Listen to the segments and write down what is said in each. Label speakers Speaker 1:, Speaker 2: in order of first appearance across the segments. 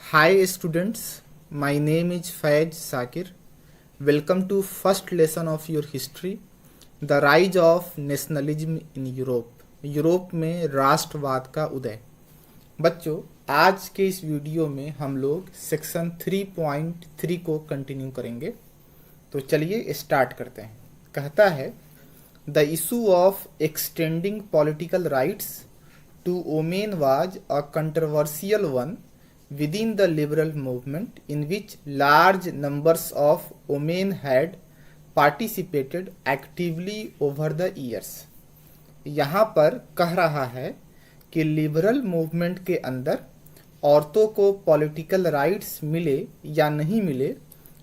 Speaker 1: Hi students, my name is Faiz Sakir. Welcome to first lesson of your history, the rise of nationalism in Europe. Europe में राष्ट्रवाद का उदय। बच्चों, आज के इस वीडियो में हम लोग सेक्शन 3.3 को कंटिन्यू करेंगे। तो चलिए स्टार्ट करते हैं। कहता है the issue of extending political rights to women was a controversial one within the liberal movement in which large numbers of women had participated actively over the years। यहाँ पर कह रहा है कि लिबरल मूवमेंट के अंदर औरतों को पॉलिटिकल राइट्स मिले या नहीं मिले,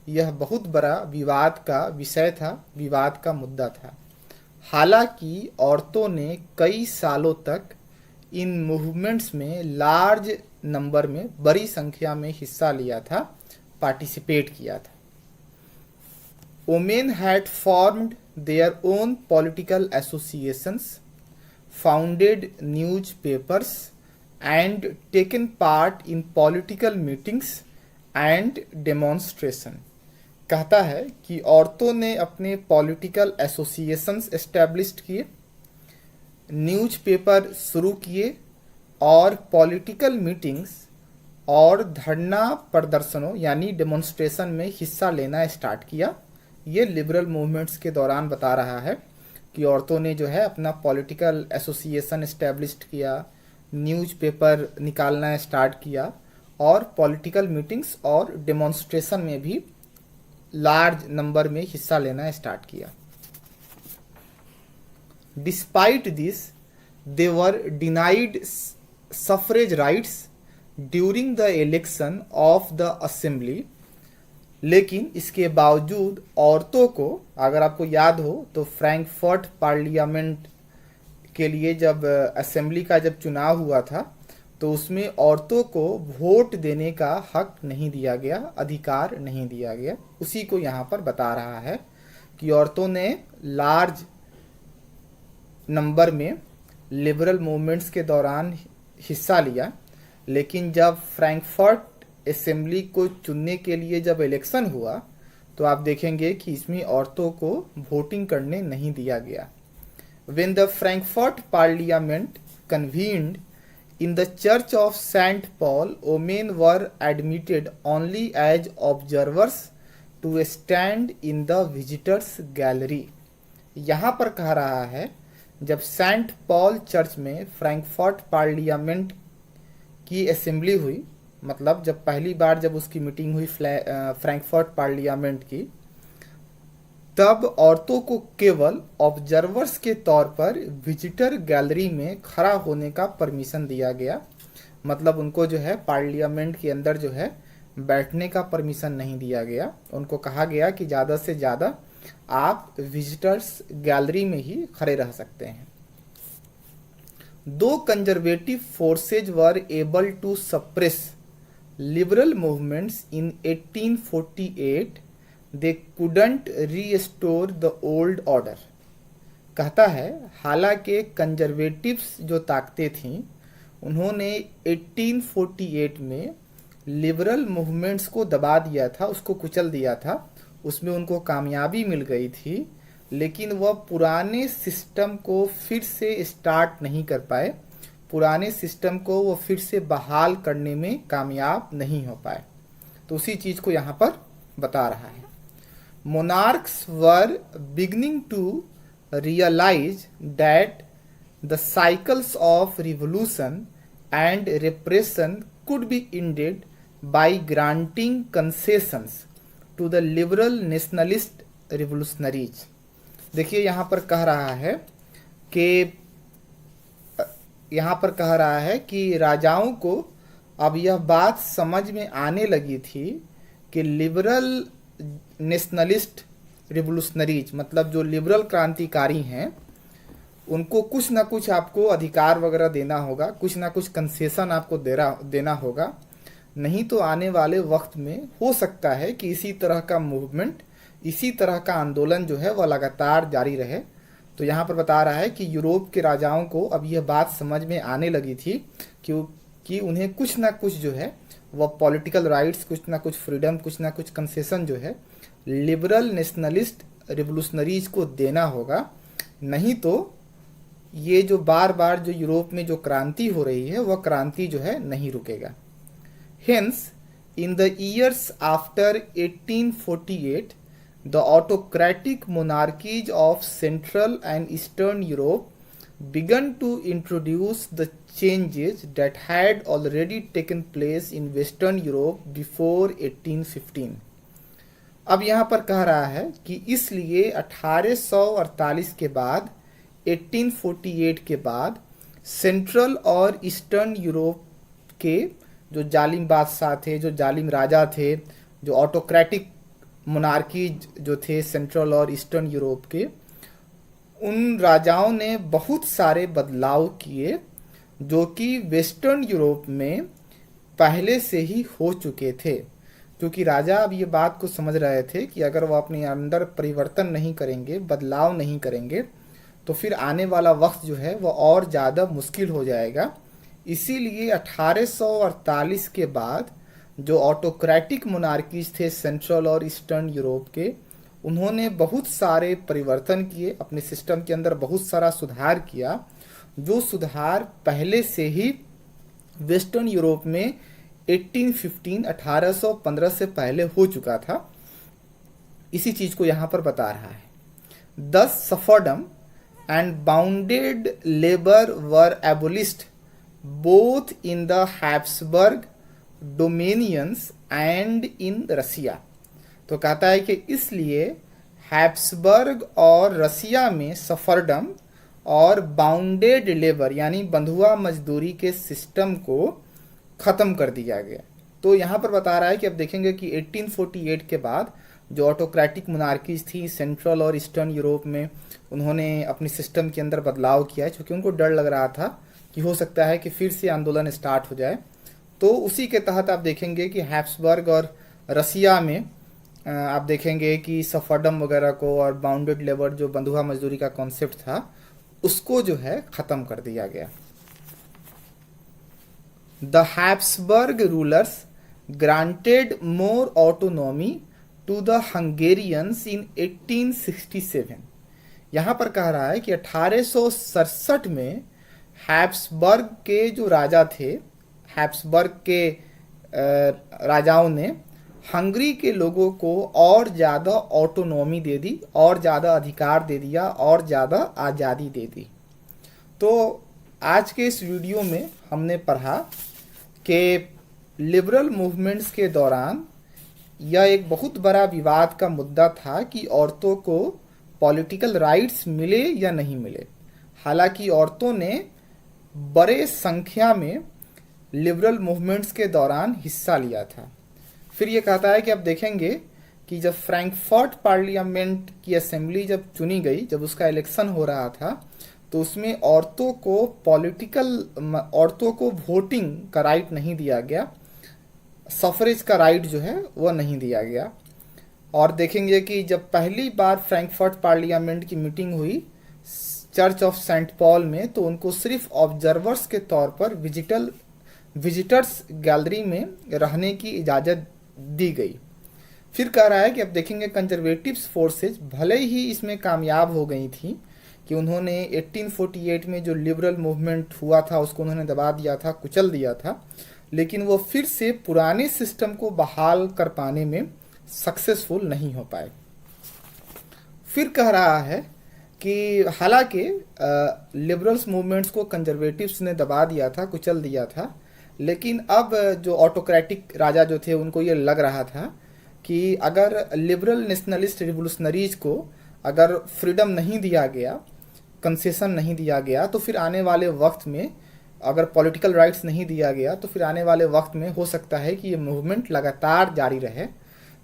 Speaker 1: यह बहुत बड़ा विवाद का विषय था, विवाद का मुद्दा था। हालांकि औरतों ने कई सालों तक इन मूवमेंट्स में लार्ज नंबर में, बड़ी संख्या में हिस्सा लिया था, पार्टिसिपेट किया था। Women had formed their own political associations, founded news papers and taken part in political meetings and demonstration. कहता है कि औरतों ने अपने पॉलिटिकल एसोसिएशंस एस्टैब्लिश किए, न्यूज पेपर शुरू किए और पॉलिटिकल मीटिंग्स और धरना प्रदर्शनों यानी डेमोन्स्ट्रेशन में हिस्सा लेना स्टार्ट किया। ये लिबरल मूवमेंट्स के दौरान बता रहा है कि औरतों ने जो है अपना पॉलिटिकल एसोसिएशन एस्टैब्लिश किया, न्यूज पेपर निकालना स्टार्ट किया और पॉलिटिकल मीटिंग्स और डेमोन्स्ट्रेशन में भी लार्ज नंबर में हिस्सा लेना स्टार्ट किया। Despite this they were denied suffrage rights during the election of the assembly। लेकिन इसके बावजूद औरतों को, अगर आपको याद हो तो फ्रैंकफर्ट पार्लियामेंट के लिए जब असेंबली का जब चुनाव हुआ था तो उसमें औरतों को वोट देने का हक नहीं दिया गया, अधिकार नहीं दिया गया। उसी को यहाँ पर बता रहा है कि औरतों ने लार्ज नंबर में लिबरल मूवमेंट्स के दौरान हिस्सा लिया, लेकिन जब फ्रैंकफर्ट असेंबली को चुनने के लिए जब इलेक्शन हुआ तो आप देखेंगे कि इसमें औरतों को वोटिंग करने नहीं दिया गया। When the Frankfurt Parliament convened in the Church of St. Paul, women were admitted only as observers to stand in the visitors gallery। यहाँ पर कह रहा है जब सेंट पॉल चर्च में फ्रैंकफर्ट पार्लियामेंट की असेंबली हुई, मतलब जब पहली बार जब उसकी मीटिंग हुई फ्रैंकफर्ट पार्लियामेंट की, तब औरतों को केवल ऑब्जर्वर्स के तौर पर विजिटर गैलरी में खड़ा होने का परमिशन दिया गया। मतलब उनको जो है पार्लियामेंट के अंदर जो है बैठने का परमिशन नहीं दिया गया। उनको कहा गया कि ज़्यादा से ज़्यादा आप विजिटर्स गैलरी में ही खड़े रह सकते हैं। Though conservative forces were able to suppress liberal movements in 1848, they couldn't restore the old order. कहता है हालांकि कंजर्वेटिव्स जो ताकतें थीं उन्होंने 1848 में लिबरल मूवमेंट्स को दबा दिया था, उसको कुचल दिया था, उसमें उनको कामयाबी मिल गई थी, लेकिन वह पुराने सिस्टम को फिर से स्टार्ट नहीं कर पाए, पुराने सिस्टम को वो फिर से बहाल करने में कामयाब नहीं हो पाए। तो उसी चीज को यहाँ पर बता रहा है। Monarchs were beginning to realise that the cycles of revolution and repression could be ended by granting concessions to the liberal nationalist revolutionaries. देखिए यहाँ पर कह रहा है कि राजाओं को अब यह बात समझ में आने लगी थी कि लिबरल नेशनलिस्ट रिवोल्यूशनरीज, मतलब जो लिबरल क्रांतिकारी हैं, उनको कुछ ना कुछ आपको अधिकार वगैरह देना होगा, कुछ ना कुछ कंसेशन आपको देना होगा, नहीं तो आने वाले वक्त में हो सकता है कि इसी तरह का मूवमेंट, इसी तरह का आंदोलन जो है वह लगातार जारी रहे। तो यहाँ पर बता रहा है कि यूरोप के राजाओं को अब यह बात समझ में आने लगी थी कि उन्हें कुछ ना कुछ जो है वह पॉलिटिकल राइट्स, कुछ ना कुछ फ्रीडम, कुछ ना कुछ कंसेशन जो है लिबरल नेशनलिस्ट रिवोल्यूशनरीज को देना होगा। नहीं तो ये जो बार बार जो यूरोप में जो क्रांति हो रही है वह क्रांति जो है नहीं रुकेगा। Hence in the years after 1848 the autocratic monarchies of central and eastern Europe began to introduce the changes that had already taken place in Western Europe before 1815। अब यहाँ पर कह रहा है कि इसलिए 1848 के बाद, 1848 के बाद सेंट्रल और ईस्टर्न यूरोप के जो जालिम बादशाह थे, जो जालिम राजा थे, जो ऑटोक्रेटिक मोनार्की जो थे सेंट्रल और ईस्टर्न यूरोप के, उन राजाओं ने बहुत सारे बदलाव किए जो कि वेस्टर्न यूरोप में पहले से ही हो चुके थे। क्योंकि राजा अब ये बात को समझ रहे थे कि अगर वो अपने अंदर परिवर्तन नहीं करेंगे, बदलाव नहीं करेंगे, तो फिर आने वाला वक्त जो है वो और ज़्यादा मुश्किल हो जाएगा। इसीलिए 1848 के बाद जो ऑटोक्रेटिक मोनार्कीज थे सेंट्रल और ईस्टर्न यूरोप के, उन्होंने बहुत सारे परिवर्तन किए, अपने सिस्टम के अंदर बहुत सारा सुधार किया, जो सुधार पहले से ही वेस्टर्न यूरोप में 1815 से पहले हो चुका था। इसी चीज को यहाँ पर बता रहा है। Thus serfdom and bonded labour were abolished both in the Habsburg dominions and in Russia. तो कहता है कि इसलिए हैब्सबर्ग और रसिया में सफरडम और बाउंडेड लेबर यानी बंधुआ मजदूरी के सिस्टम को ख़त्म कर दिया गया। तो यहाँ पर बता रहा है कि अब देखेंगे कि 1848 के बाद जो ऑटोक्रेटिक मोनार्कीज थी सेंट्रल और ईस्टर्न यूरोप में, उन्होंने अपने सिस्टम के अंदर बदलाव किया है, क्योंकि उनको डर लग रहा था कि हो सकता है कि फिर से आंदोलन स्टार्ट हो जाए। तो उसी के तहत आप देखेंगे कि हैब्सबर्ग और रसिया में आप देखेंगे कि सफरडम वगैरह को और बाउंडेड लेबर जो बंधुआ मजदूरी का कॉन्सेप्ट था उसको जो है ख़त्म कर दिया गया। The Habsburg rulers granted more autonomy to the Hungarians in 1867। यहाँ पर कह रहा है कि 1867 में हैब्सबर्ग के जो राजा थे, हैब्सबर्ग के राजाओं ने हंगरी के लोगों को और ज़्यादा ऑटोनॉमी दे दी, और ज़्यादा अधिकार दे दिया, और ज़्यादा आज़ादी दे दी। तो आज के इस वीडियो में हमने पढ़ा कि लिबरल मूवमेंट्स के दौरान यह एक बहुत बड़ा विवाद का मुद्दा था कि औरतों को पॉलिटिकल राइट्स मिले या नहीं मिले। हालांकि औरतों ने बड़े संख्या में लिबरल मूवमेंट्स के दौरान हिस्सा लिया था। फिर ये कहता है कि अब देखेंगे कि जब फ्रैंकफर्ट पार्लियामेंट की असेंबली जब चुनी गई, जब उसका इलेक्शन हो रहा था, तो उसमें औरतों को वोटिंग का राइट नहीं दिया गया, सफरेज का राइट जो है वह नहीं दिया गया। और देखेंगे कि जब पहली बार फ्रैंकफर्ट पार्लियामेंट की मीटिंग हुई चर्च ऑफ सेंट पॉल में, तो उनको सिर्फ ऑब्जर्वर्स के तौर पर विजिटर्स गैलरी में रहने की इजाज़त दी गई। फिर कह रहा है कि अब देखेंगे कंजर्वेटिव्स फोर्सेज भले ही इसमें कामयाब हो गई थी कि उन्होंने 1848 में जो लिबरल मूवमेंट हुआ था उसको उन्होंने दबा दिया था, कुचल दिया था, लेकिन वो फिर से पुराने सिस्टम को बहाल कर पाने में सक्सेसफुल नहीं हो पाए। फिर कह रहा है कि हालांकि लिबरल्स मूवमेंट्स को कंजर्वेटिव्स ने दबा दिया था, कुचल दिया था, लेकिन अब जो ऑटोक्रेटिक राजा जो थे उनको ये लग रहा था कि अगर लिबरल नेशनलिस्ट रिवोल्यूशनरीज को अगर फ्रीडम नहीं दिया गया, कंसेशन नहीं दिया गया, तो फिर आने वाले वक्त में अगर पॉलिटिकल राइट्स नहीं दिया गया तो फिर आने वाले वक्त में हो सकता है कि ये मूवमेंट लगातार जारी रहे।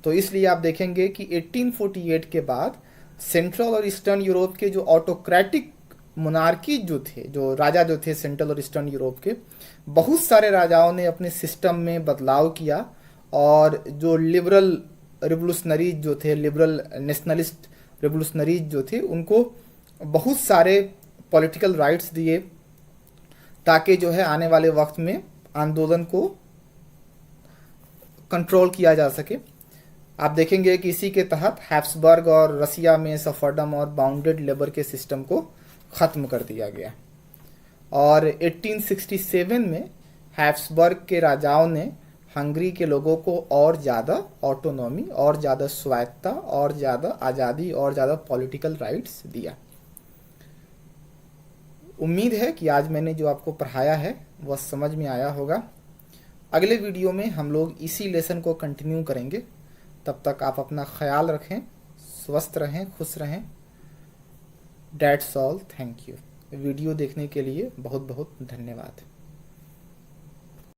Speaker 1: तो इसलिए आप देखेंगे कि 1848 के बाद सेंट्रल और ईस्टर्न यूरोप के जो ऑटोक्रेटिक मोनार्की जो थे, जो राजा जो थे सेंट्रल और ईस्टर्न यूरोप के, बहुत सारे राजाओं ने अपने सिस्टम में बदलाव किया, और जो लिबरल रिवोल्यूशनरीज जो थे, लिबरल नेशनलिस्ट रिवोल्यूशनरीज जो थे, उनको बहुत सारे पॉलिटिकल राइट्स दिए ताकि जो है आने वाले वक्त में आंदोलन को कंट्रोल किया जा सके। आप देखेंगे कि इसी के तहत हैब्सबर्ग और रसिया में सफरडम और बाउंडेड लेबर के सिस्टम को ख़त्म कर दिया गया। और 1867 में हैब्सबर्ग के राजाओं ने हंगरी के लोगों को और ज़्यादा ऑटोनॉमी, और ज़्यादा स्वायत्ता, और ज़्यादा आज़ादी, और ज़्यादा पॉलिटिकल राइट्स दिया। उम्मीद है कि आज मैंने जो आपको पढ़ाया है वह समझ में आया होगा। अगले वीडियो में हम लोग इसी लेसन को कंटिन्यू करेंगे। तब तक आप अपना ख्याल रखें, स्वस्थ रहें, खुश रहें। That's all, thank you. Video देखने के लिए बहुत बहुत धन्यवाद।